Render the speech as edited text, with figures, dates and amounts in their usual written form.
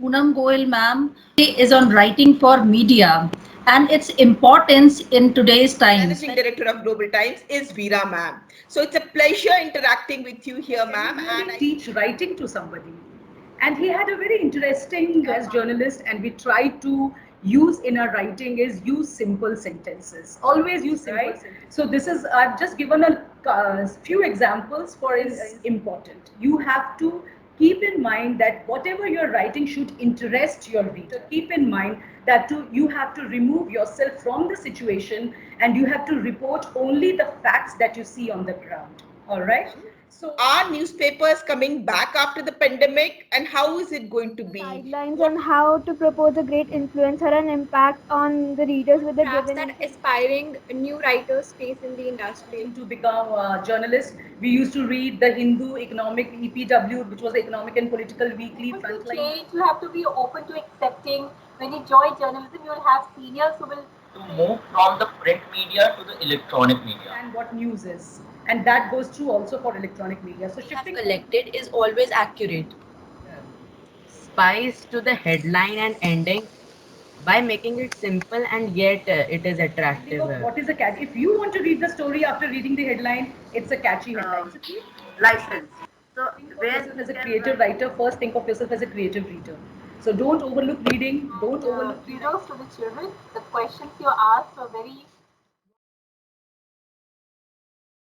Punam Goel, ma'am, is on writing for media and its importance in today's times. Managing Director of Global Times is Veera ma'am. So it's a pleasure interacting with you here, ma'am. And I teach writing to somebody. And he had a very interesting as journalist, and we try to use in our writing is use simple sentences. Always use simple sentences. So this is I've just given a few examples for is important. You have to keep in mind that whatever you're writing should interest your reader. Keep in mind that you have to remove yourself from the situation and you have to report only the facts that you see on the ground. All right. So are newspapers coming back after the pandemic, and how is it going to be? Guidelines on how to propose a great influencer and impact on the readers with the Traps given that information. aspiring new writers face in the industry. To become a journalist, we used to read the Hindu Economic EPW, which was the Economic and Political Weekly Open to frontline. change, you have to be open to accepting. When you join journalism, you will have seniors who will to move from the print media to the electronic media. And what news is, and that goes true also for electronic media. So Have shifting collected is always accurate. Spice to the headline and ending by making it simple and yet it is attractive. what is a catch? If you want to read the story after reading the headline, it's a catchy headline. License. So Think of where yourself as a creative writer. First, think of yourself as a creative reader. So don't overlook reading. Don't overlook reading. kudos to the children. The questions you asked were very